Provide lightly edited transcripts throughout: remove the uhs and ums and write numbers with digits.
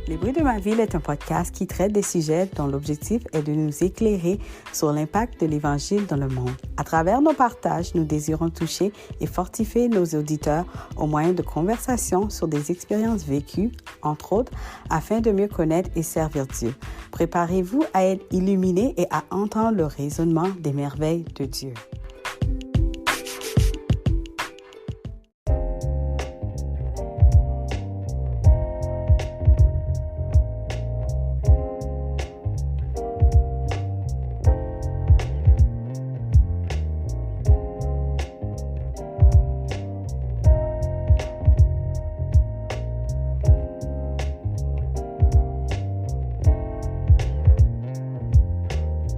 Les bruits de ma ville est un podcast qui traite des sujets dont l'objectif est de nous éclairer sur l'impact de l'Évangile dans le monde. À travers nos partages, nous désirons toucher et fortifier nos auditeurs au moyen de conversations sur des expériences vécues, entre autres, afin de mieux connaître et servir Dieu. Préparez-vous à être illuminés et à entendre le raisonnement des merveilles de Dieu.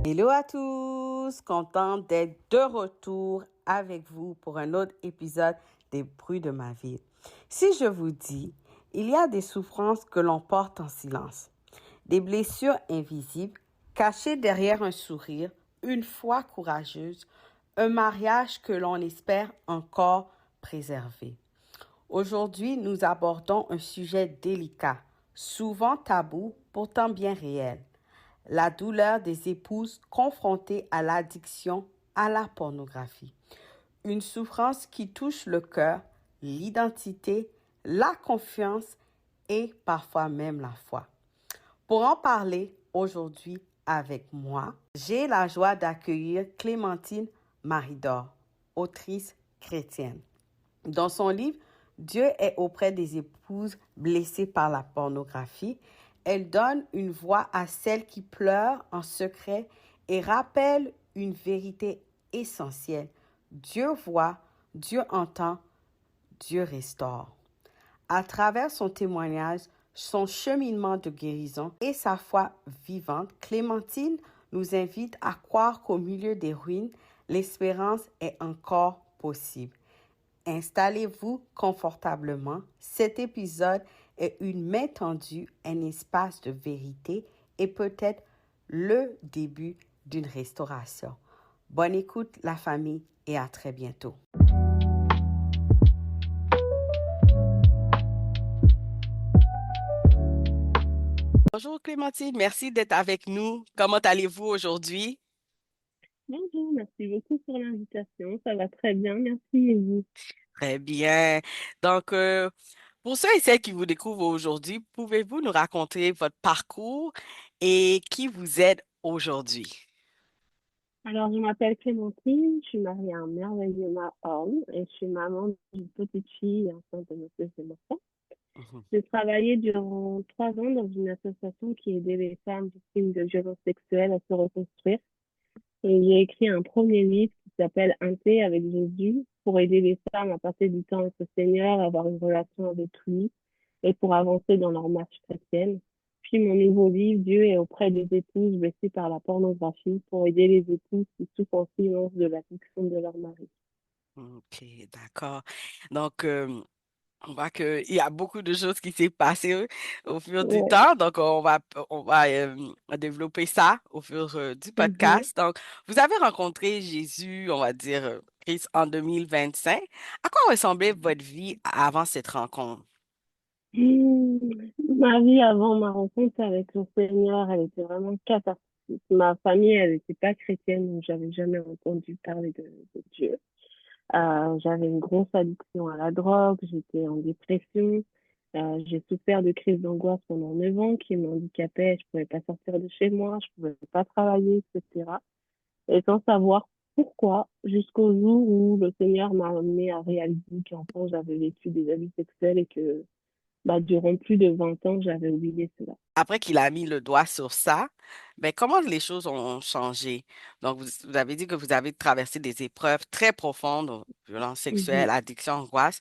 Hello à tous, contente d'être de retour avec vous pour un autre épisode des bruits de ma vie. Si je vous dis, il y a des souffrances que l'on porte en silence, des blessures invisibles cachées derrière un sourire, une foi courageuse, un mariage que l'on espère encore préserver. Aujourd'hui, nous abordons un sujet délicat, souvent tabou, pourtant bien réel. La douleur des épouses confrontées à l'addiction à la pornographie. Une souffrance qui touche le cœur, l'identité, la confiance et parfois même la foi. Pour en parler aujourd'hui avec moi, j'ai la joie d'accueillir Clémentine Maridor, autrice chrétienne. Dans son livre « Dieu est auprès des épouses blessées par la pornographie », elle donne une voix à celles qui pleurent en secret et rappelle une vérité essentielle. Dieu voit, Dieu entend, Dieu restaure. À travers son témoignage, son cheminement de guérison et sa foi vivante, Clémentine nous invite à croire qu'au milieu des ruines, l'espérance est encore possible. Installez-vous confortablement. Cet épisode est une main tendue, un espace de vérité et peut-être le début d'une restauration. Bonne écoute, la famille, et à très bientôt. Bonjour Clémentine, merci d'être avec nous. Comment allez-vous aujourd'hui? Bonjour, merci beaucoup pour l'invitation. Ça va très bien, merci et vous. Très bien. Donc, pour ceux et celles qui vous découvrent aujourd'hui, pouvez-vous nous raconter votre parcours et qui vous êtes aujourd'hui? Alors, je m'appelle Clémentine, je suis mariée à un merveilleux homme et je suis maman d'une petite fille enceinte de mon deuxième enfant. Mhm. J'ai travaillé durant 3 ans dans une association qui aidait les femmes victimes de violences sexuelles à se reconstruire. Et j'ai écrit un premier livre qui s'appelle Un thé avec Jésus pour aider les femmes à passer du temps avec le Seigneur, à avoir une relation avec lui et pour avancer dans leur marche chrétienne. Puis mon nouveau livre, Dieu est auprès des épouses blessées par la pornographie pour aider les épouses qui souffrent en silence de l'addiction de leur mari. OK, d'accord. Donc, on voit qu'il y a beaucoup de choses qui s'est passé au fur du Ouais. temps. Donc, on va développer ça au fur du Mhm. podcast. Donc, vous avez rencontré Jésus, on va dire, Christ en 2025. À quoi ressemblait votre vie avant cette rencontre? Hmm. Ma vie avant ma rencontre avec le Seigneur, elle était vraiment catastrophique. Ma famille, elle n'était pas chrétienne, donc j'avais jamais entendu parler de Dieu. J'avais une grosse addiction à la drogue, j'étais en dépression, j'ai souffert de crises d'angoisse pendant 9 ans qui m'handicapaient, je pouvais pas sortir de chez moi, je pouvais pas travailler, etc. Et sans savoir pourquoi, jusqu'au jour où le Seigneur m'a amené à réaliser qu'enfant j'avais vécu des abus sexuels et que durant plus de 20 ans, j'avais oublié cela. Après qu'il a mis le doigt sur ça, ben, comment les choses ont changé? Donc, vous avez dit que vous avez traversé des épreuves très profondes, violences Mhm. sexuelles, addiction, angoisse.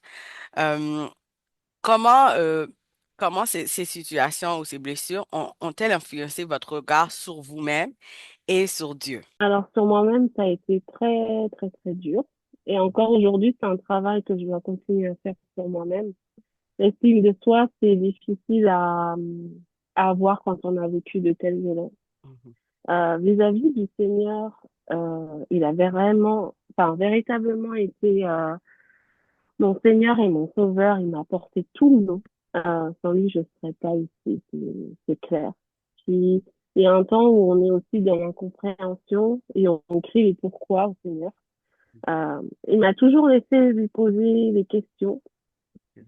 Euh, comment comment ces situations ou ces blessures ont-elles influencé votre regard sur vous-même et sur Dieu? Alors, sur moi-même, ça a été très, très, très dur. Et encore aujourd'hui, c'est un travail que je dois continuer à faire sur moi-même. L'estime de soi, c'est difficile à avoir quand on a vécu de telles violences. Mhm. Vis-à-vis du Seigneur, il a vraiment, enfin, véritablement été mon Seigneur et mon Sauveur. Il m'a porté tout le long. Sans lui, je serais pas ici, c'est clair. Puis, il y a un temps où on est aussi dans l'incompréhension et on crie les pourquoi au Seigneur. Il m'a toujours laissé lui poser des questions.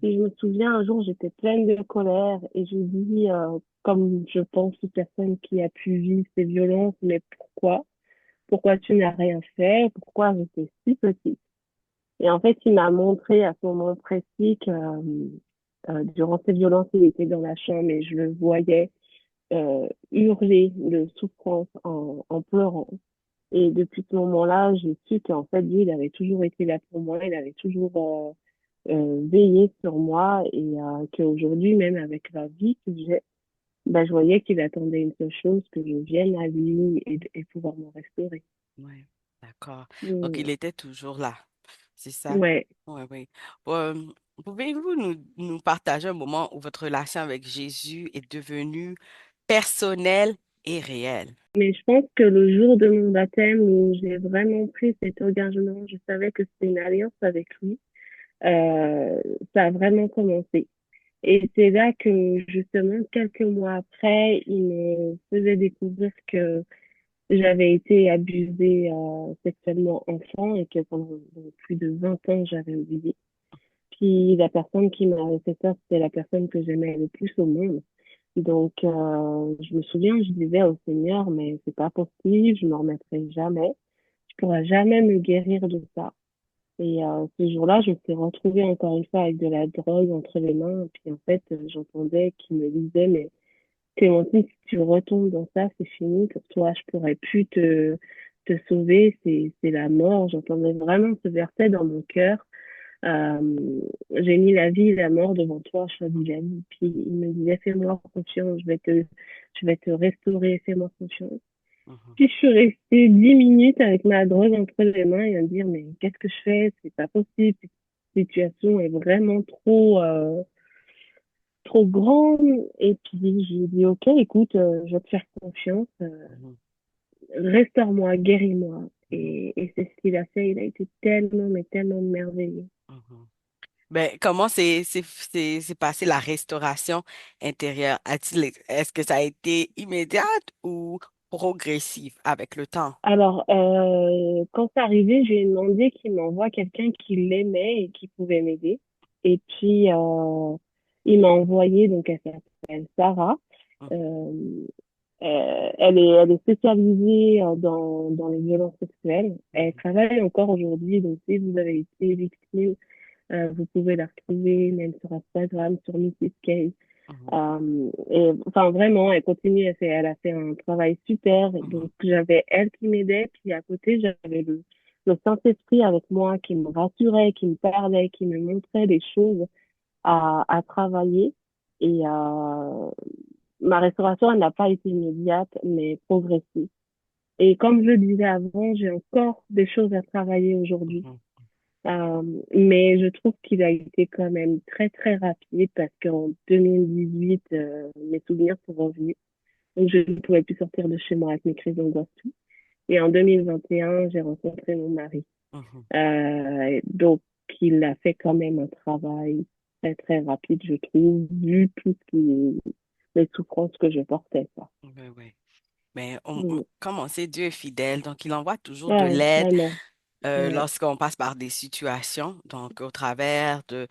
Et je me souviens, un jour, j'étais pleine de colère et je lui dis, comme je pense toute personne qui a pu vivre ces violences, mais pourquoi? Pourquoi tu n'as rien fait? Pourquoi j'étais si petite? Et en fait, il m'a montré à ce moment précis que durant ces violences, il était dans la chambre et je le voyais hurler de souffrance en pleurant. Et depuis ce moment-là, j'ai su qu'en fait, Dieu, il avait toujours été là pour moi, il avait toujours veillé sur moi et qu'aujourd'hui, même avec la vie que j'ai, ben, je voyais qu'il attendait une seule chose, que je vienne à lui et pouvoir me restaurer. Oui, d'accord. Donc, Mm. il était toujours là. C'est ça? Ouais. Oui, oui. Euh, Pouvez-vous nous partager un moment où votre relation avec Jésus est devenue personnelle et réelle? Mais je pense que le jour de mon baptême où j'ai vraiment pris cet engagement, je savais que c'était une alliance avec lui, euh, ça a vraiment commencé. Et c'est là que, justement, quelques mois après, il me faisait découvrir que j'avais été abusée sexuellement enfant et que pendant plus de 20 ans, j'avais oublié. Puis la personne qui m'avait fait ça, c'était la personne que j'aimais le plus au monde. Donc, je me souviens, je disais au Seigneur, mais c'est pas possible, je m'en remettrai jamais. Tu pourras jamais me guérir de ça. Et ce jour-là, je me suis retrouvée encore une fois avec de la drogue entre les mains. Et puis en fait, j'entendais qu'il me disait, mais Clémentine, si tu retombes dans ça, c'est fini pour toi. Je pourrais plus te sauver, c'est la mort. J'entendais vraiment ce verset dans mon cœur. J'ai mis la vie et la mort devant toi, choisis la vie. Puis il me disait, fais-moi confiance, je vais te restaurer, fais-moi confiance. Mhm, Puis je suis restée 10 minutes avec ma drogue entre les mains et à me dire, mais qu'est-ce que je fais? C'est pas possible. Cette situation est vraiment trop grande. Et puis j'ai dit, ok, écoute, je vais te faire confiance. mhm, Restaure-moi, guéris-moi. mhm, Et c'est ce qu'il a fait. Il a été tellement, mais tellement merveilleux. mhm. Ben, comment c'est passé la restauration intérieure? Est-ce que ça a été immédiate ou progressif avec le temps? Alors, quand c'est arrivé, je lui ai demandé qu'il m'envoie quelqu'un qui l'aimait et qui pouvait m'aider. Et puis, il m'a envoyé, donc elle s'appelle Sarah. Mhm, Euh, elle est spécialisée dans les violences sexuelles. Elle mhm, travaille encore aujourd'hui, donc si vous avez été victime, vous pouvez la retrouver même sur Instagram, sur Mrs. K. mhm, Et enfin vraiment, elle continue, elle a fait un travail super. mhm, Donc j'avais elle qui m'aidait, puis à côté j'avais le Saint-Esprit avec moi qui me rassurait, qui me parlait, qui me montrait des choses à travailler. Et ma restauration, elle n'a pas été immédiate, mais progressive. Et comme je le disais avant, j'ai encore des choses à travailler aujourd'hui. mhm, Euh, mais je trouve qu'il a été quand même très, très rapide parce qu'en 2018, mes souvenirs sont revenus. Donc, je ne pouvais plus sortir de chez moi avec mes crises d'angoisse, tout. Et en 2021, j'ai rencontré mon mari. mhm. Donc, il a fait quand même un travail très, très rapide, je trouve, vu tout ce qui, les souffrances que je portais, ça. Oui, oui. Mais Mm. comme on sait, Dieu est fidèle, donc il envoie toujours de Ouais, l'aide vraiment. Ouais. lorsqu'on passe par des situations. Donc, au travers de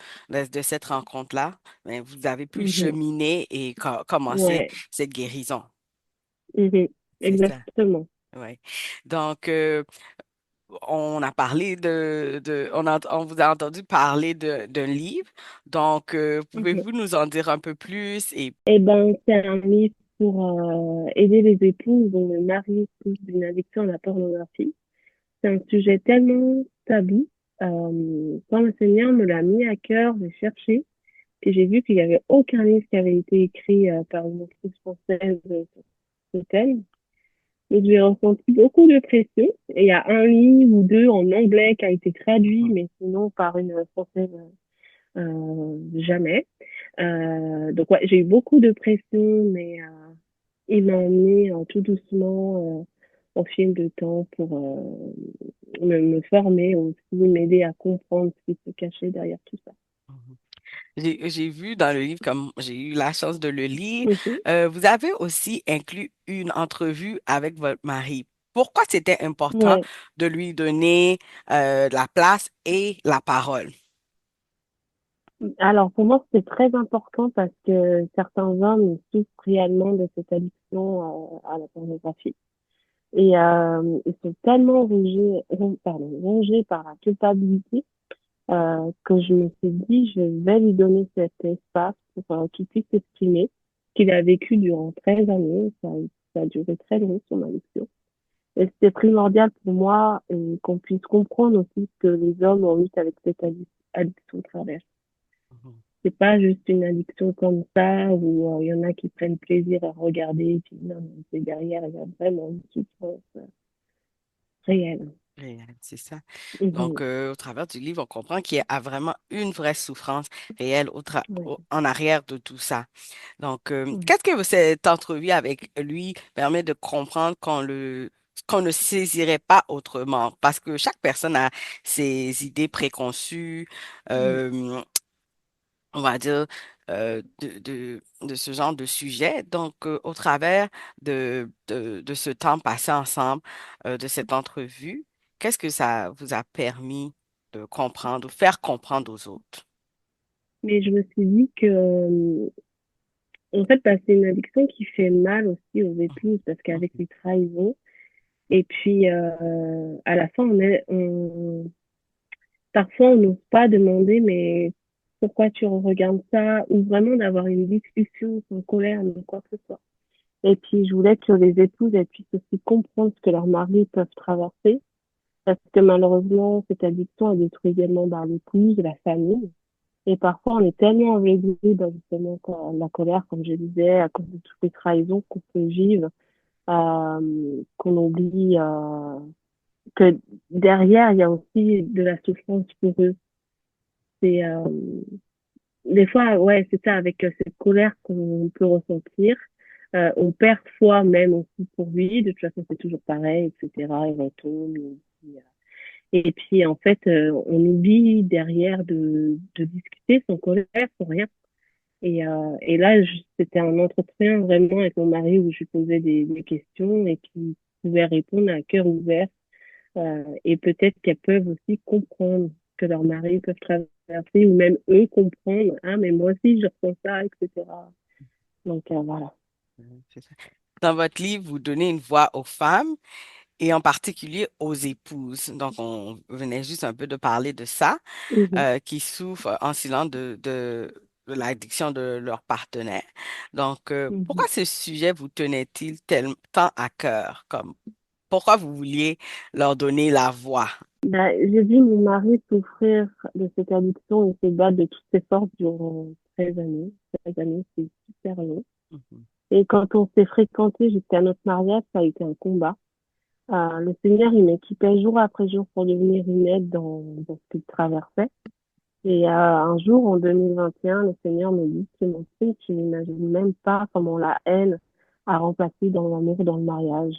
cette rencontre-là, ben, vous avez pu Mhm. cheminer et commencer Ouais. cette guérison. Mhm. C'est ça. Exactement. Oui. Donc, on a parlé on vous a entendu parler d'un livre. Donc, Mhm. pouvez-vous nous en dire un peu plus et Eh ben, c'est un livre pour aider les épouses dont le mari souffre d'une addiction à la pornographie. C'est un sujet tellement tabou. Quand le Seigneur me l'a mis à cœur, j'ai cherché et j'ai vu qu'il n'y avait aucun livre qui avait été écrit par une autrice française sur ce thème. Donc, j'ai ressenti beaucoup de pression. Et il y a un livre ou deux en anglais qui a été traduit, Mhm, mais sinon par une française jamais. Donc, ouais, j'ai eu beaucoup de pression, mais il m'a emmené tout doucement au fil de temps pour me former aussi, m'aider à comprendre ce qui se cachait derrière tout ça. mhm. j'ai vu dans le livre, comme j'ai eu la chance de le lire, Mhm. vous avez aussi inclus une entrevue avec votre mari. Pourquoi c'était important Ouais. de lui donner la place et la parole? Alors pour moi, c'est très important parce que certains hommes ils souffrent réellement de cette addiction à la pornographie. Et ils sont tellement rongés par la culpabilité que je me suis dit, je vais lui donner cet espace pour qu'il puisse s'exprimer, qu'il a vécu durant 13 années. Ça a duré très longtemps, son addiction. Et c'était primordial pour moi qu'on puisse comprendre aussi ce que les hommes ont eu avec cette addiction traverse. Mhm. C'est pas juste une addiction comme ça où il y en a qui prennent plaisir à regarder et puis non, mais c'est derrière, il y a vraiment une souffrance réelle. Réel, c'est ça. Donc, Mhm. au travers du livre, on comprend qu'il y a vraiment une vraie souffrance réelle Ouais. en arrière de tout ça. Donc, Mhm. qu'est-ce que cette entrevue avec lui permet de comprendre qu'on ne saisirait pas autrement? Parce que chaque personne a ses idées préconçues, Oui. euh, on va dire, de ce genre de sujet. Donc, au travers de ce temps passé ensemble, de cette entrevue, qu'est-ce que ça vous a permis de comprendre, de faire comprendre aux autres? Mais je me suis dit que, en fait, bah, c'est une addiction qui fait mal aussi aux épouses parce qu'avec Mhm, les trahisons, et puis à la fin, parfois on n'ose pas demander, mais pourquoi tu regardes ça, ou vraiment d'avoir une discussion sans colère, ni quoi que ce soit. Et puis je voulais que les épouses elles puissent aussi comprendre ce que leurs maris peuvent traverser, parce que malheureusement, cette addiction elle détruit également bah, l'épouse, la famille. Et parfois, on est tellement aveuglé dans justement la colère, comme je disais, à cause de toutes les trahisons qu'on peut vivre, qu'on oublie que derrière, il y a aussi de la souffrance pour eux. C'est des fois, ouais, c'est ça, avec cette colère qu'on peut ressentir. On perd foi même aussi pour lui. De toute façon, c'est toujours pareil, etc. Il retombe. Et puis, en fait, on oublie derrière de discuter sans colère, sans rien. Et là, c'était un entretien vraiment avec mon mari où je lui posais des questions et qui pouvait répondre à cœur ouvert. Et peut-être qu'elles peuvent aussi comprendre que leurs maris peuvent traverser ou même eux comprendre. Ah, mais moi aussi, je ressens ça, etc. Donc, voilà. c'est ça. Dans votre livre, vous donnez une voix aux femmes et en particulier aux épouses. Donc, on venait juste un peu de parler de ça, Mhm, qui souffrent en silence de l'addiction de leur partenaire. Donc, pourquoi mhm. ce sujet vous tenait-il tant à cœur? Comme, pourquoi vous vouliez leur donner la voix? Bah, j'ai vu mon mari souffrir de cette addiction et se battre de toutes ses forces durant 13 années. 13 années, c'est super long. Mhm, Et quand on s'est fréquenté jusqu'à notre mariage, ça a été un combat. Le Seigneur, il m'équipait jour après jour pour devenir une aide dans ce qu'il traversait. Et un jour, en 2021, le Seigneur me dit, c'est mon fils, tu n'imagines même pas comment la haine a remplacé dans l'amour, dans le mariage.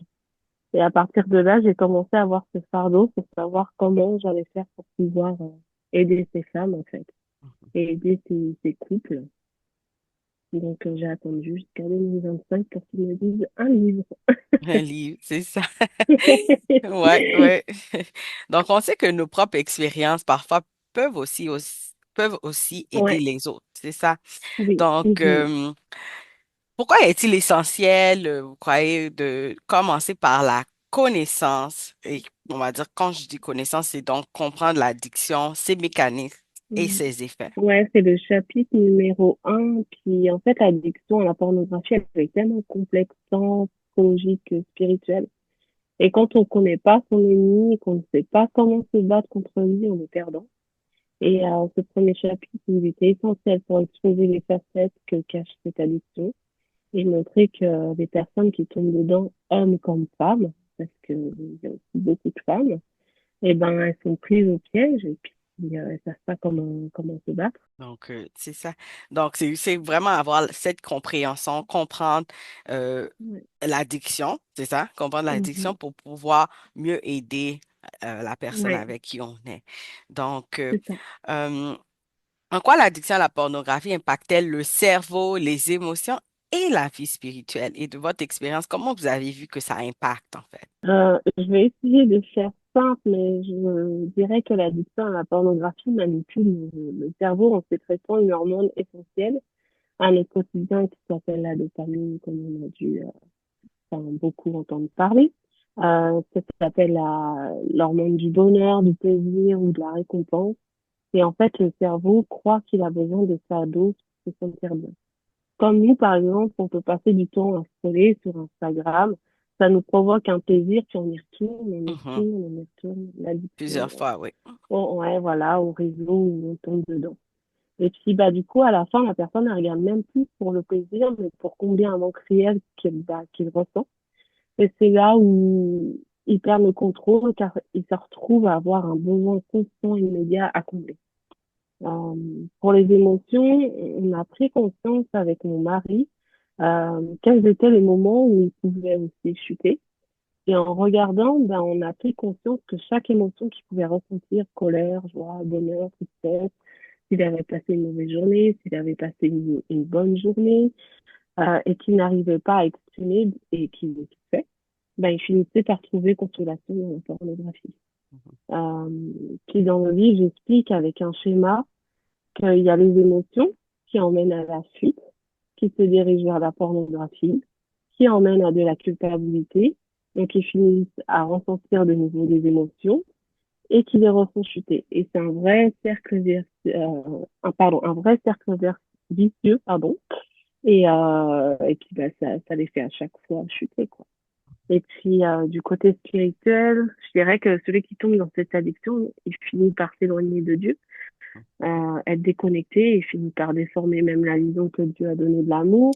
Et à partir de là, j'ai commencé à avoir ce fardeau pour savoir comment j'allais faire pour pouvoir aider ces femmes, en fait, mhm. et aider ces couples. Donc, j'ai attendu jusqu'à 2025 pour qu'ils me disent un livre. Un livre, c'est ça. Ouais, ouais. Donc, on sait que nos propres expériences parfois peuvent aussi aider Ouais, les autres, c'est ça. oui. Donc, Mhm. pourquoi est-il essentiel, vous croyez, de commencer par la connaissance? Et on va dire, quand je dis connaissance, c'est donc comprendre l'addiction, ses mécanismes et Mhm. ses effets. Ouais, c'est le chapitre numéro un. Puis en fait, l'addiction à la pornographie, elle est tellement complexe, tant psychologique que spirituelle. Et quand on connaît pas son ennemi, qu'on ne sait pas comment se battre contre lui, on est perdant. Et ce premier chapitre, il était essentiel pour exposer les facettes que cache cette addiction et montrer que les personnes qui tombent dedans, hommes comme femmes, parce que il y a aussi beaucoup de femmes, eh ben, elles sont prises au piège et puis elles savent pas comment se battre. Donc, c'est ça. Donc, c'est vraiment avoir cette compréhension, comprendre euh, Ouais. l'addiction, c'est ça? Comprendre l'addiction Mhm. pour pouvoir mieux aider la personne Ouais, avec qui on est. Donc, c'est ça. euh, En quoi l'addiction à la pornographie impacte-t-elle le cerveau, les émotions et la vie spirituelle? Et de votre expérience, comment vous avez vu que ça impacte en fait? Je vais essayer de faire simple, mais je dirais que l'addiction à la pornographie manipule le cerveau en sécrétant une hormone essentielle à notre quotidien qui s'appelle la dopamine, comme on a dû enfin, beaucoup entendre parler. Ça s'appelle l'hormone du bonheur, du plaisir ou de la récompense. Et en fait, le cerveau croit qu'il a besoin de sa dose pour se sentir bien. Comme nous, par exemple, on peut passer du temps à scroller sur Instagram. Ça nous provoque un plaisir, puis on y retourne, on y Mhm. retourne, on y retourne. L'addiction, Plusieurs fois, oui. ouais, voilà, au réseau où on tombe dedans. Et puis, bah, du coup, à la fin, la personne, elle regarde même plus pour le plaisir, mais pour combler un manque réel qu'il ressent. Et c'est là où il perd le contrôle, car il se retrouve à avoir un besoin constant et immédiat à combler. Euh, pour les émotions, on a pris conscience avec mon mari quels étaient les moments où il pouvait aussi chuter. Et en regardant, ben, on a pris conscience que chaque émotion qu'il pouvait ressentir, colère, joie, bonheur, tristesse, s'il avait passé une mauvaise journée, s'il avait passé une bonne journée, et qu'il n'arrivait pas à exprimer et qu'il le fait, ben, il finissait par trouver consolation dans la pornographie. Euh, Puis dans le livre, j'explique avec un schéma qu'il y a les émotions qui emmènent à la fuite, qui se dirigent vers la pornographie, qui emmènent à de la culpabilité, et qui finissent à ressentir de nouveau des émotions et qui les refont chuter. Et c'est un vrai cercle un vrai cercle vicieux, pardon. Et puis bah, ça les fait à chaque fois chuter, quoi. Et puis du côté spirituel, je dirais que celui qui tombe dans cette addiction, il finit par s'éloigner de Dieu, être déconnecté et finit par déformer même la vision que Dieu a donnée de l'amour,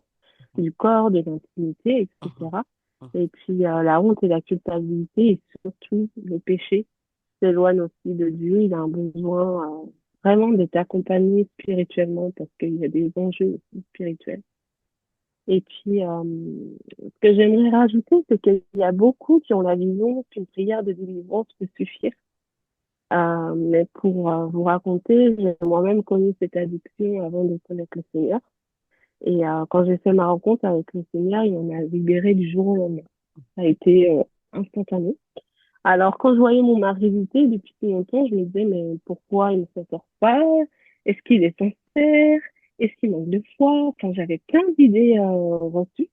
du corps, de l'intimité, Mhm. etc. Mhm. Et puis la honte et la culpabilité et surtout le péché s'éloigne aussi de Dieu. Il a un besoin vraiment d'être accompagné spirituellement parce qu'il y a des enjeux aussi spirituels. Et puis, ce que j'aimerais rajouter, c'est qu'il y a beaucoup qui ont la vision qu'une prière de délivrance peut suffire. Mais pour vous raconter, j'ai moi-même connu cette addiction avant de connaître le Seigneur. Et quand j'ai fait ma rencontre avec le Seigneur, il m'en a libéré du jour au lendemain. Ça a été instantané. Alors, quand je voyais mon mari lutter depuis si longtemps, je me disais, mais pourquoi il ne s'en sort pas? Est-ce qu'il est sincère? Est-ce qu'il manque de foi? Enfin, j'avais plein d'idées reçues.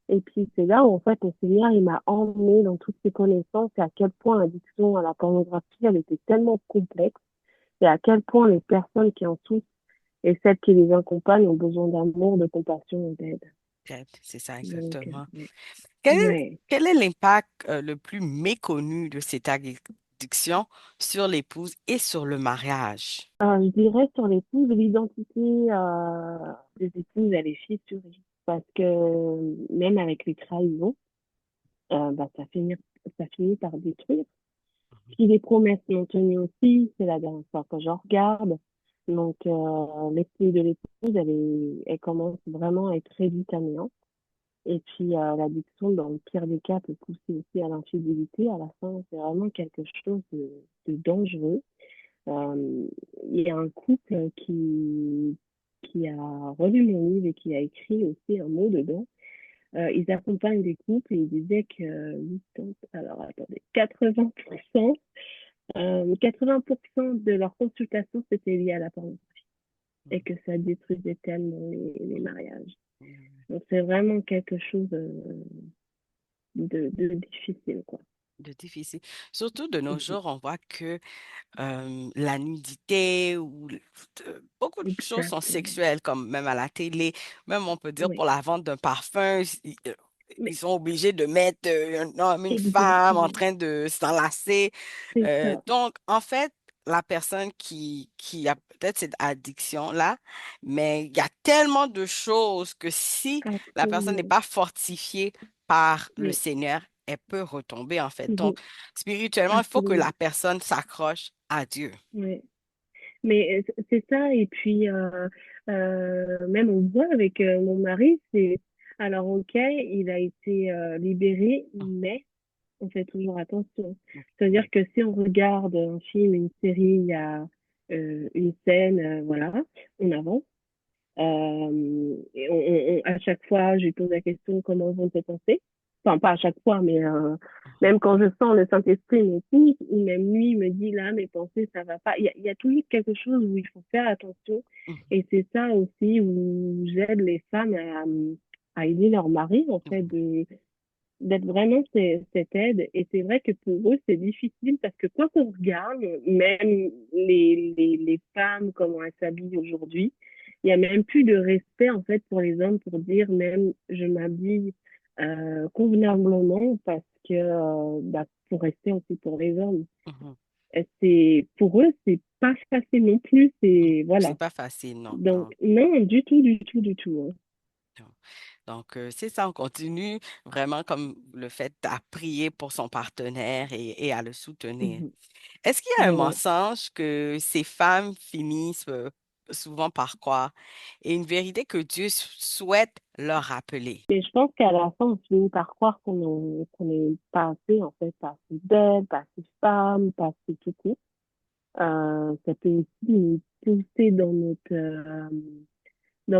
Et puis, c'est là où, en fait, le Seigneur, il m'a emmené dans toutes ses connaissances et à quel point l'addiction à la pornographie, elle était tellement complexe et à quel point les personnes qui en souffrent et celles qui les accompagnent ont besoin d'amour, de compassion et d'aide. C'est ça Donc, exactement. Quel est, ouais. quel est l'impact le plus méconnu de cette addiction sur l'épouse et sur le mariage? Je dirais sur l'épouse, l'identité des épouses, elle est fissurée. Parce que même avec les trahisons, bah, ça finit par détruire. Puis les promesses non tenues aussi, c'est la dernière fois que je regarde. Donc, l'esprit de l'épouse, elle commence vraiment à être réduite à néant. Et puis, l'addiction, dans le pire des cas, peut pousser aussi à l'infidélité. À la fin, c'est vraiment quelque chose de dangereux. Euh, il y a un couple qui a relu mon livre et qui a écrit aussi un mot dedans. Ils accompagnent des couples et ils disaient que 80, alors attendez, 80%, 80% de leurs consultations, c'était lié à la pornographie et que ça détruisait tellement les mariages. Donc c'est vraiment quelque chose de difficile, quoi. De difficile. Surtout de nos Mhm. jours, on voit que la nudité ou beaucoup de choses sont Exactement. sexuelles, comme même à la télé. Même on peut dire pour Oui, la vente d'un parfum, ils mais sont obligés de mettre un homme, une femme en exactement. train de s'enlacer. C'est ça. Donc, en fait, la personne qui a peut-être cette addiction-là, mais il y a tellement de choses que si la personne n'est Absolument. pas fortifiée par le Oui. Seigneur, elle peut retomber, en fait. Mhm. Donc, spirituellement, il faut que Absolument. la personne s'accroche à Dieu. Oui. Mais c'est ça. Et puis, même on voit avec mon mari, c'est... Alors, ok, il a été libéré, mais on fait toujours attention. C'est-à-dire que si on regarde un film, une série, une scène, voilà, on avance. Et à chaque fois, je lui pose la question comment vont tes pensées. Enfin, pas à chaque fois, mais Mhm. même quand je sens le Saint-Esprit me pousse, ou même lui me dit là, mes pensées, ça va pas. Il y a toujours quelque chose où il faut faire attention. Mhm. Et c'est ça aussi où j'aide les femmes à aider leur mari, en fait, Mhm. d'être vraiment cette aide. Et c'est vrai que pour eux, c'est difficile parce que quand on regarde, même les femmes, comment elles s'habillent aujourd'hui, il n'y a même plus de respect en fait pour les hommes pour dire même je m'habille convenablement parce que bah, pour rester aussi pour les hommes. Mhm. Et c'est pour eux, c'est pas facile non plus. Mhm. C'est C'est voilà. pas facile, non, Donc non. non, du tout, du tout, du tout. Hein. Non. Donc, c'est ça, on continue vraiment comme le fait à prier pour son partenaire et à le soutenir. Mhm. Est-ce qu'il y a un Ouais. mensonge que ces femmes finissent souvent par croire et une vérité que Dieu souhaite leur rappeler? Mais je pense qu'à la fin, on finit par croire qu'on est pas assez, en fait, pas assez belle, pas assez femme, pas assez tout court. Ça peut aussi nous pousser dans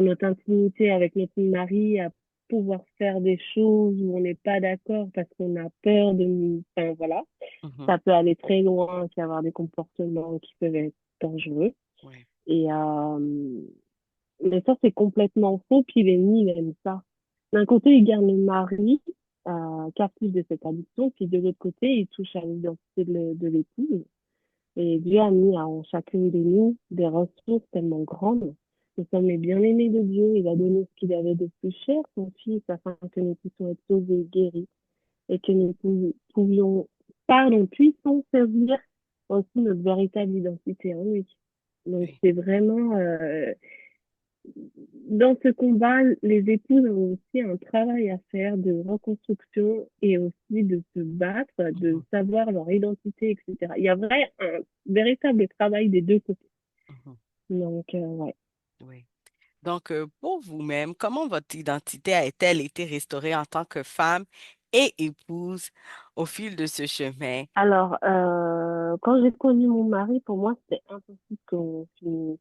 notre intimité avec notre mari à pouvoir faire des choses où on n'est pas d'accord parce qu'on a peur de nous. Enfin, voilà. Mhm. Ça peut aller très loin et avoir des comportements qui peuvent être dangereux. Oui. Et, mais ça, c'est complètement faux. Puis l'ennemi, il aime ça. D'un côté, il garde le mari captif de cette addiction, puis de l'autre côté, il touche à l'identité de l'épouse. Et Dieu a mis en chacune de nous des ressources tellement grandes. Nous sommes les bien-aimés de Dieu. Il a donné ce qu'il avait de plus cher, son Fils, afin que nous puissions être sauvés, guéris, et que nous pouvions, puissions servir aussi notre véritable identité en lui. Donc, Oui. c'est vraiment, dans ce combat, les épouses ont aussi un travail à faire de reconstruction et aussi de se battre, de Mhm. savoir leur identité, etc. Il y a un véritable travail des deux côtés. Mhm. Donc, ouais. Oui. Donc, pour vous-même, comment votre identité a-t-elle été restaurée en tant que femme et épouse au fil de ce chemin? Alors, quand j'ai connu mon mari, pour moi, c'était impossible qu'on finisse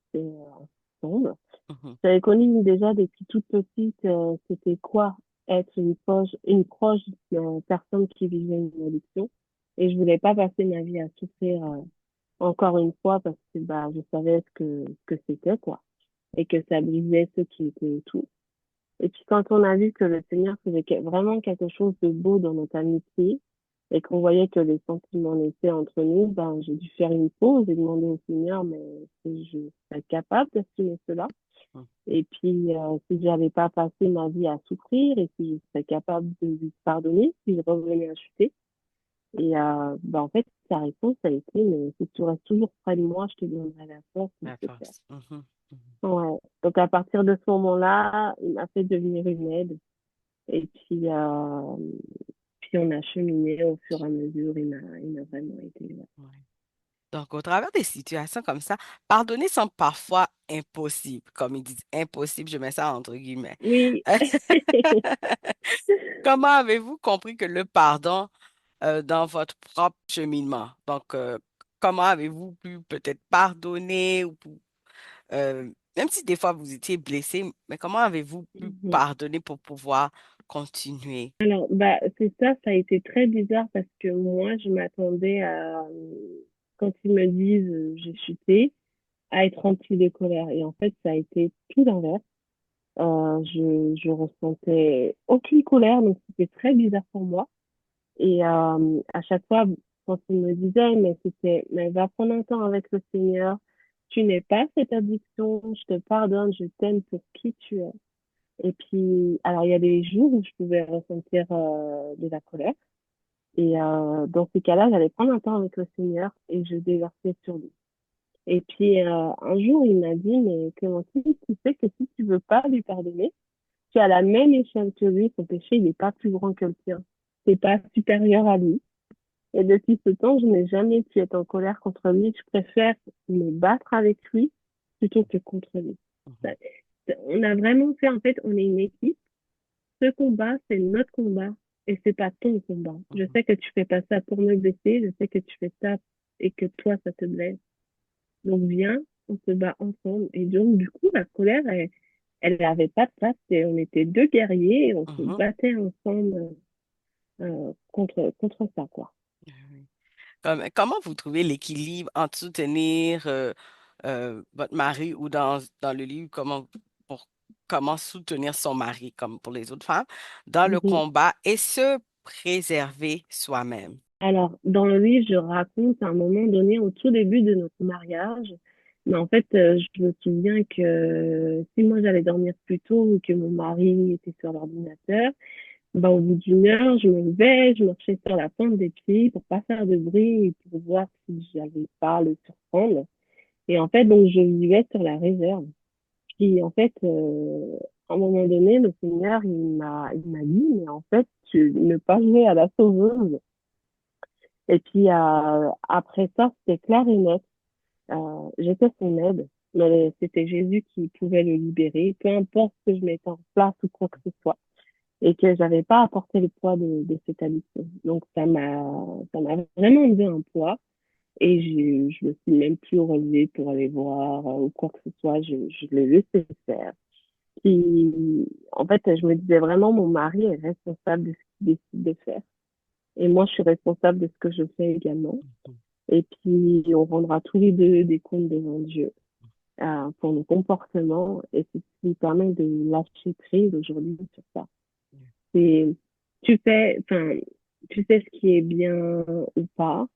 ensemble. Mhm. J'avais connu déjà depuis toute petite, c'était quoi être une proche personne qui vivait une addiction. Et je voulais pas passer ma vie à souffrir encore une fois parce que bah, je savais ce que c'était, quoi. Et que ça brisait ceux qui étaient autour. Et puis quand on a vu que le Seigneur faisait vraiment quelque chose de beau dans notre amitié et qu'on voyait que les sentiments naissaient entre nous, ben, j'ai dû faire une pause et demander au Seigneur, mais est-ce que je serais capable d'assumer cela? Mhm. Et puis, si j'avais pas passé ma vie à souffrir et si je serais capable de lui pardonner, si je revenais à chuter. Et ben, en fait, sa réponse a été, mais si tu restes toujours près de moi, je te donnerai la force La nécessaire. force. Mhm. Mhm. Ouais. Donc, à partir de ce moment-là, il m'a fait devenir une aide. Et puis on a cheminé au fur et à mesure. Il m'a vraiment aidé. Ouais. Ouais. Donc, au travers des situations comme ça, pardonner semble parfois impossible. Comme ils disent impossible, je mets ça entre guillemets. Oui. Comment avez-vous compris que le pardon dans votre propre cheminement? Donc, comment avez-vous pu peut-être pardonner même si des fois vous étiez blessé, mais comment avez-vous pu Mhm. pardonner pour pouvoir continuer? Alors, bah, c'est ça, ça a été très bizarre parce que moi, je m'attendais à, quand ils me disent j'ai chuté, à être remplie de colère. Et en fait, ça a été tout l'inverse. Je ressentais aucune colère, donc c'était très bizarre pour moi. Et à chaque fois, quand ils me disaient, mais va prendre un temps avec le Seigneur, tu n'es pas cette addiction, je te pardonne, je t'aime pour qui tu es. Et puis, alors il y a des jours où je pouvais ressentir de la colère. Et dans ces cas-là, j'allais prendre un temps avec le Seigneur et je déversais sur lui. Et puis, un jour, il m'a dit, mais Clémentine, tu sais que si tu veux pas lui pardonner, tu es à la même échelle que lui, son péché, il n'est pas plus grand que le tien. C'est pas supérieur à lui. Et depuis ce temps, je n'ai jamais pu être en colère contre lui. Je préfère me battre avec lui plutôt que contre lui. Ça- Mhm. On a vraiment fait, en fait, on est une équipe. Ce combat, c'est notre combat et c'est pas ton combat. Je Mhm. sais que tu fais pas ça pour me blesser. Je sais que tu fais ça et que toi, ça te blesse. Donc viens, on se bat ensemble. Et donc, du coup, la colère, elle n'avait pas de place. Et on était deux guerriers et on se Mhm. battait ensemble contre ça, quoi. Oui. Comment vous trouvez l'équilibre entre soutenir votre mari ou dans le livre, pour, comment soutenir son mari, comme pour les autres femmes, dans le Mhm. combat et se préserver soi-même? Alors, dans le livre, je raconte à un moment donné, au tout début de notre mariage, mais en fait, je me souviens que si moi j'allais dormir plus tôt ou que mon mari était sur l'ordinateur, bah, au bout d'une heure, je me levais, je marchais sur la pointe des pieds pour pas faire de bruit et pour voir si j'avais pas à le surprendre. Et en fait, donc, je vivais sur la réserve. Puis, en fait, à un moment donné, le Seigneur, il m'a dit, mais en fait, tu ne pas jouer à la sauveuse. Et puis, après ça, c'était clair et net. J'étais son aide, mais c'était Jésus qui pouvait le libérer, peu importe que je mettais en place ou quoi que ce soit, et que j'avais pas à porter le poids de cette addiction. Donc, ça m'a vraiment mis un poids, et je me suis même plus relevée pour aller voir ou quoi que ce soit. Je l'ai laissé faire. Puis, en fait, je me disais vraiment, mon mari est responsable de ce qu'il décide de faire. Et moi, je suis responsable de ce que je fais également. Et puis, on rendra tous les deux des comptes devant Dieu pour nos comportements. Et c'est ce qui permet de lâcher prise aujourd'hui sur ça. C'est, enfin, tu sais ce qui est bien ou pas.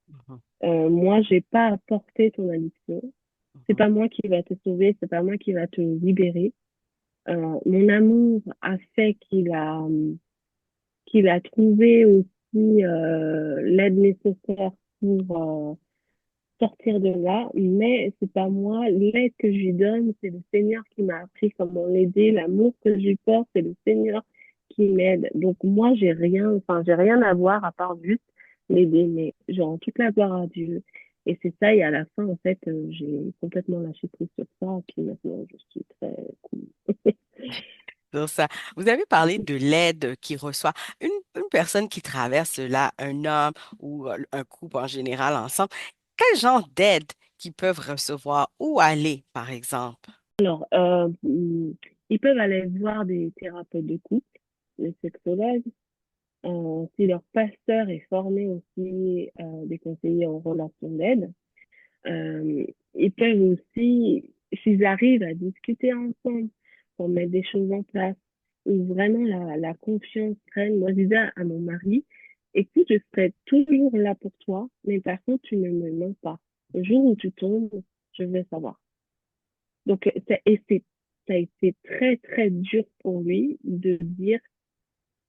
Mhm, Moi, j'ai pas apporté ton addiction. C'est mhm, pas moi qui va te sauver, c'est pas moi qui va te libérer. Mon amour a fait qu'il a trouvé aussi l'aide nécessaire pour sortir de là, mais c'est pas moi. L'aide que je lui donne, c'est le Seigneur qui m'a appris comment l'aider. L'amour que je lui porte, c'est le Seigneur qui m'aide. Donc moi, j'ai rien à voir à part juste l'aider, mais genre toute la gloire à Dieu. Et c'est ça, et à la fin, en fait, j'ai complètement lâché prise sur ça, puis maintenant, je suis très cool. sur ça. Vous avez parlé de l'aide qu'il reçoit. Une personne qui traverse cela, un homme ou un couple en général ensemble, quel genre d'aide qu'ils peuvent recevoir? Où aller, par exemple? Alors, ils peuvent aller voir des thérapeutes de couple, des sexologues. Si leur pasteur est formé aussi des conseillers en relation d'aide, euh, ils peuvent aussi, s'ils arrivent à discuter ensemble pour mettre des choses en place, où vraiment la confiance règne. Moi, je disais à mon mari, écoute, je serai toujours là pour toi, mais par contre, tu ne me mens pas. Le jour où tu tombes, je vais savoir. Donc, ça a été très, très dur pour lui de dire,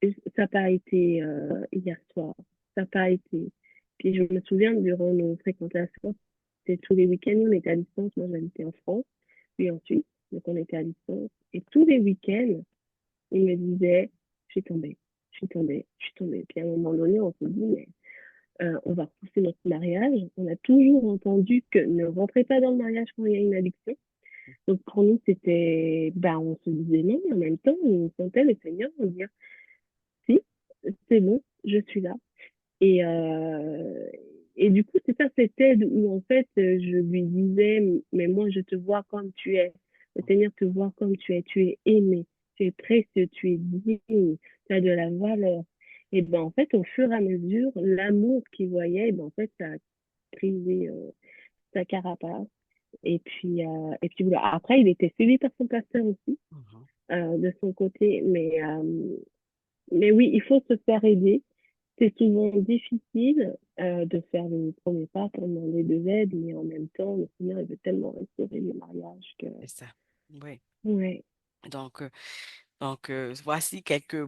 ça n'a pas été hier soir, ça n'a pas été. Puis je me souviens, durant nos fréquentations, c'était tous les week-ends, on était à distance. Moi, j'habitais en France, puis en Suisse, donc on était à distance. Et tous les week-ends, il me disait, je suis tombée, je suis tombée, je suis tombée. Puis à un moment donné, on se dit, mais on va repousser notre mariage. On a toujours entendu que ne rentrez pas dans le mariage quand il y a une addiction. Donc pour nous, c'était, ben, on se disait non, mais en même temps, on sentait le Seigneur nous dire, si, c'est bon, je suis là. Et, euh, et du coup, c'est ça cette aide où en fait, je lui disais, mais moi, je te vois comme tu es. Le Seigneur te voit comme tu es aimé, tu es précieux, tu es digne, tu as de la valeur. Et ben en fait, au fur et à mesure, l'amour qu'il voyait, ben, en fait, ça a brisé sa carapace. Et puis voilà. Après, il était suivi par son pasteur aussi, Mhm. de son côté. Mais oui, il faut se faire aider. C'est souvent difficile de faire le premier pas pour demander de l'aide, mais en même temps, le Seigneur, il veut tellement restaurer le mariage que... C'est ça. Oui. Ouais. Donc, voici quelques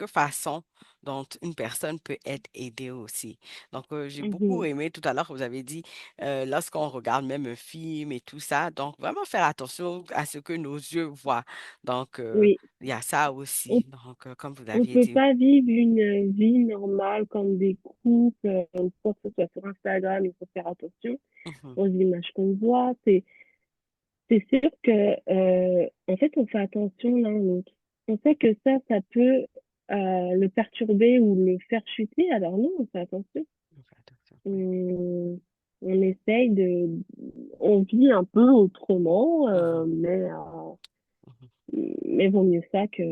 façons dont une personne peut être aidée aussi. Donc, j'ai beaucoup Mhm. aimé tout à l'heure, vous avez dit, lorsqu'on regarde même un film et tout ça, donc vraiment faire attention à ce que nos yeux voient. Donc, Oui. il y a ça aussi. On Donc, comme vous on aviez peut dit. pas vivre une vie normale comme des couples, quoi que ce soit sur Instagram, il faut faire attention Mhm, aux images qu'on voit. C'est sûr que, en fait, on fait attention l'un à l'autre. On sait que ça peut le perturber ou le faire chuter, alors non, on fait attention. on fait attention, oui. Hum, On essaye on vit un peu autrement, Mhm, mhm. mais vaut mieux ça que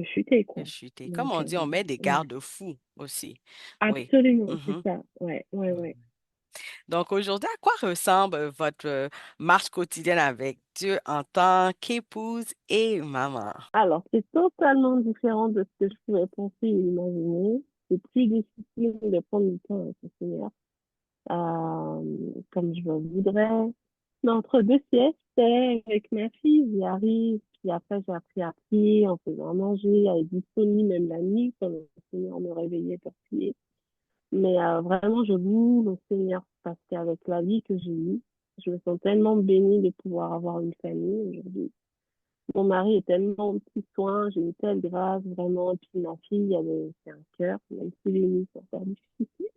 chuter, Que quoi. chuter. Comme Donc, on dit, on met des ouais. garde-fous aussi. Oui. Absolument, c'est Mhm, ça. Ouais, ouais, mhm. ouais. Donc aujourd'hui, à quoi ressemble votre marche quotidienne avec Dieu en tant qu'épouse et maman? Alors, c'est totalement différent de ce que je pouvais penser et imaginer. C'est plus difficile de prendre du temps avec le Seigneur, comme je le voudrais. Mais entre deux siestes, avec ma fille, j'y arrive. Puis après, j'ai appris à prier en faisant à manger, à être disponible même la nuit quand le Seigneur me réveillait pour prier. Mais vraiment, je loue le Seigneur parce qu'avec la vie que j'ai eue, je me sens tellement bénie de pouvoir avoir une famille aujourd'hui. Mon mari est tellement petit soin, j'ai une telle grâce, vraiment. Et puis ma fille, c'est un cœur, même si les nuits sont encore difficiles.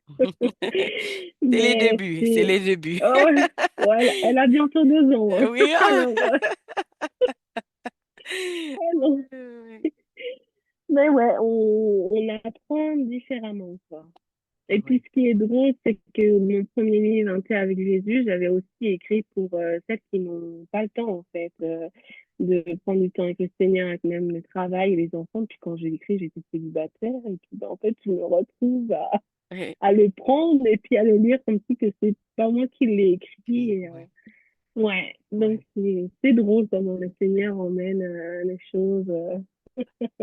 C'est les Mais débuts, c'est c'est... les débuts. Oh, ouais, elle a bientôt 2 ans, hein. Oui. Alors, non. Mais ouais, on apprend différemment, quoi. Et puis, Oui. ce qui est drôle, c'est que mon premier livre, Un thé avec Jésus, j'avais aussi écrit pour celles qui n'ont pas le temps, en fait, de prendre du temps avec le Seigneur, avec même le travail et les enfants. Puis quand j'ai écrit, j'étais célibataire. Et puis, ben, en fait, je me retrouve Oui. à le prendre et puis à le lire comme si que c'est pas moi qui l'ai écrit. Et, Oui. ouais, donc Oui. c'est drôle comment le Seigneur emmène les choses.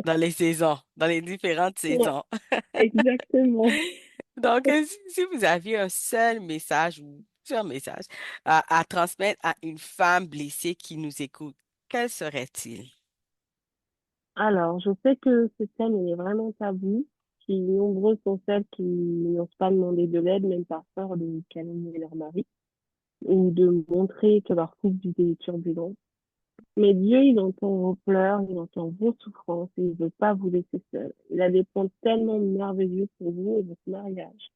Dans les saisons, dans les différentes Ouais, saisons. exactement. Donc, si vous aviez un seul message ou plusieurs messages à transmettre à une femme blessée qui nous écoute, quel serait-il? Alors, je sais que ce thème, il est vraiment tabou. Puis nombreuses sont celles qui n'osent pas demander de l'aide, même par peur de calomnier leur mari ou de montrer que leur couple vit des turbulences. Mais Dieu, il entend vos pleurs, il entend vos souffrances et il veut pas vous laisser seul. Il a des plans tellement merveilleux pour vous et votre mariage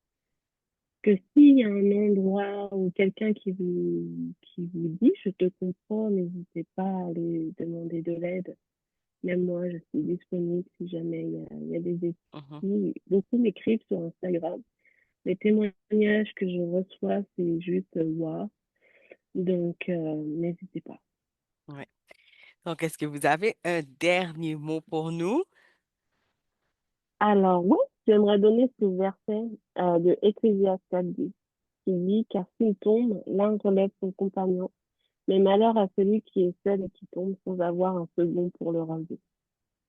que s'il y a un endroit ou quelqu'un qui vous dit, je te comprends, n'hésitez pas à aller demander de l'aide. Même moi, je suis disponible si jamais il y a des Mhm. défis. Beaucoup m'écrivent sur Instagram. Les témoignages que je reçois, c'est juste waouh. Donc, n'hésitez pas. Ouais. Donc, est-ce que vous avez un dernier mot pour nous? Alors, oui, j'aimerais donner ce verset de Ecclésiaste 4:10 qui dit, car s'il tombe, l'un relève son compagnon, mais malheur à celui qui est seul et qui tombe sans avoir un second pour le relever.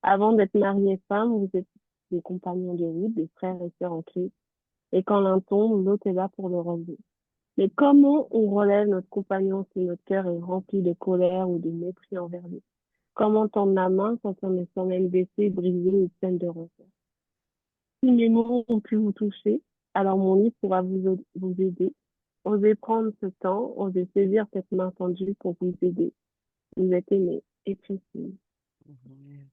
Avant d'être marié femme, vous êtes des compagnons de route, des frères et sœurs en Christ. Et quand l'un tombe, l'autre est là pour le relever. Mais comment on relève notre compagnon si notre cœur est rempli de colère ou de mépris envers lui? Comment tendre la main quand on est soi-même blessé, brisé ou plein de rancœur? Si mes mots ont pu vous toucher, alors mon livre pourra vous aider. Osez prendre ce temps, osez saisir cette main tendue pour vous aider. Vous êtes aimé et précis. Mhm.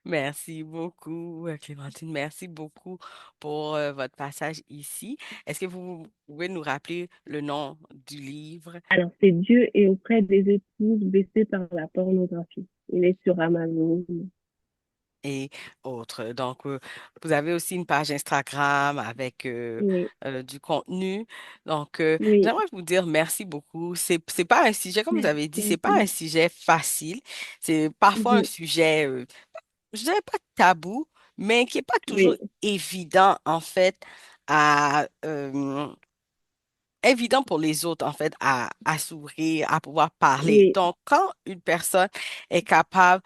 Merci beaucoup, Clémentine. Merci beaucoup pour votre passage ici. Est-ce que vous pouvez nous rappeler le nom du livre Alors, c'est Dieu est auprès des épouses blessées par la pornographie. Il est sur Amazon. et autres? Donc, vous avez aussi une page Instagram avec Oui, du contenu. Donc, oui, j'aimerais vous dire merci beaucoup. C'est pas un sujet, comme vous avez dit, c'est pas un merci. sujet facile. C'est parfois un Mhm. sujet, je dirais pas tabou, mais qui est pas toujours Oui, évident, en fait, à, évident pour les autres, en fait, à s'ouvrir, à pouvoir parler. oui, Donc, quand une personne est capable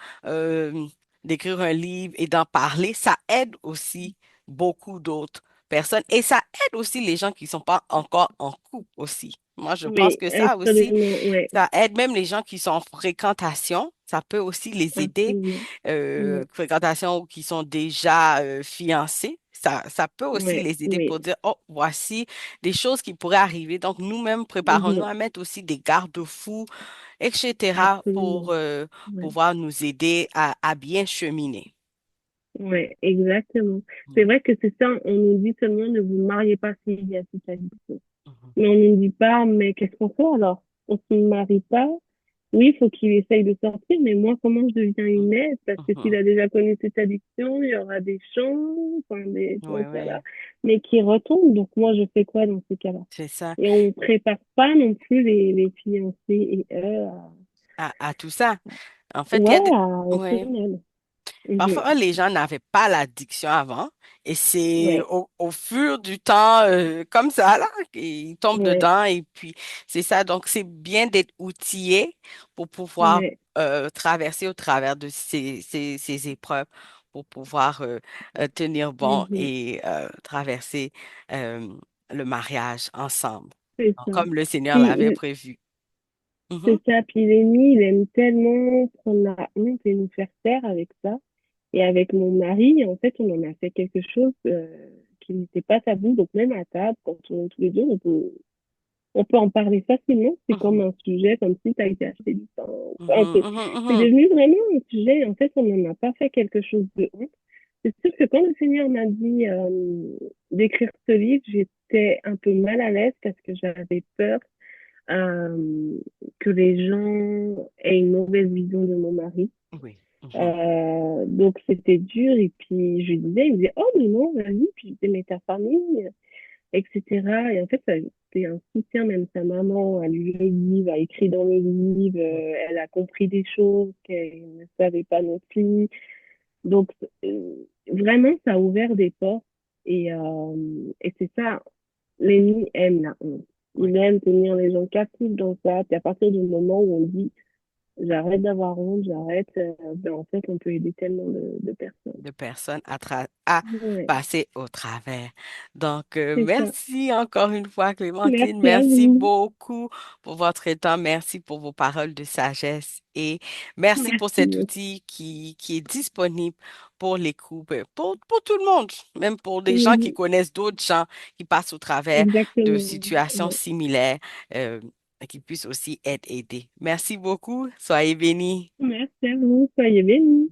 d'écrire un livre et d'en parler, ça aide aussi beaucoup d'autres personnes et ça aide aussi les gens qui ne sont pas encore en couple aussi. Moi, je pense oui, que ça aussi, absolument, ouais, ça aide même les gens qui sont en fréquentation. Ça peut aussi les aider, absolument. Ouais, fréquentation ou qui sont déjà fiancés. Ça peut aussi ouais, les aider oui, pour dire, oh, voici des choses qui pourraient arriver. Donc, nous-mêmes, préparons-nous mhm, à mettre aussi des garde-fous, etc., pour absolument. Ouais, pouvoir nous aider à bien cheminer. ouais, exactement. C'est Mhm. vrai que c'est ça, on nous dit seulement ne vous mariez pas s'il y a cette addiction. Mhm. Mais on ne nous dit pas, mais qu'est-ce qu'on fait alors? On se marie pas, Oui, il faut qu'il essaye de sortir, mais moi, comment je deviens une aide? Parce que s'il Mhm. a déjà connu cette addiction, il y aura des chants, enfin, Oui, donc oui, voilà, mais qui retombent. Donc moi, je fais quoi dans ces cas-là? c'est ça. Et on prépare pas non plus les fiancés et eux À tout ça. En fait, il y ouais, a des... à être Ouais. une aide. Mhm. Parfois, les gens n'avaient pas l'addiction avant et c'est Ouais, au fur du temps, comme ça, là, qu'ils tombent ouais, dedans et puis c'est ça. Donc, c'est bien d'être outillé pour pouvoir ouais. traverser au travers de ces épreuves, pour pouvoir tenir bon Mhm. et traverser euh, le mariage ensemble, C'est ça. comme le Seigneur l'avait Puis, prévu. Mhm, c'est ça. Puis l'ennemi, il aime tellement prendre la honte et nous faire taire avec ça. Et avec mon mari, en fait, on en a fait quelque chose qui n'était pas tabou. Donc même à table, quand on est tous les deux, on peut en parler facilement. C'est comme mhm, un sujet, comme si tu as été acheté du temps. Enfin, mhm, mhm, c'est mhm. devenu vraiment un sujet. En fait, on n'en a pas fait quelque chose de honte. C'est sûr que quand le Seigneur m'a dit d'écrire ce livre, j'étais un peu mal à l'aise parce que j'avais peur que les gens aient une mauvaise vision de mon mari. Oui. Mhm. Donc c'était dur et puis je lui disais, il me disait, oh mais non, vas-y, puis je disais, mais ta famille, etc. Et en fait, c'était un soutien, même sa maman a lu le livre, a écrit dans le livre, elle a compris des choses qu'elle ne savait pas non plus. Donc vraiment, ça a ouvert des portes et c'est ça, l'ennemi aime la honte. Oui. Il aime tenir les gens captifs dans ça. Puis à partir du moment où on dit, j'arrête d'avoir honte, j'arrête, ben en fait, on peut aider tellement de personnes. De personnes à Ouais, passer au travers. Donc, c'est ça. merci encore une fois, Clémentine. Merci à Merci vous. beaucoup pour votre temps. Merci pour vos paroles de sagesse et merci pour Merci cet beaucoup. outil qui est disponible pour les couples, pour tout le monde, même pour des gens qui Oui, connaissent d'autres gens qui passent au travers de exactement. situations Ouais. similaires, euh, qui puissent aussi être aidés. Merci beaucoup. Soyez bénis. Merci à vous. Soyez bénis.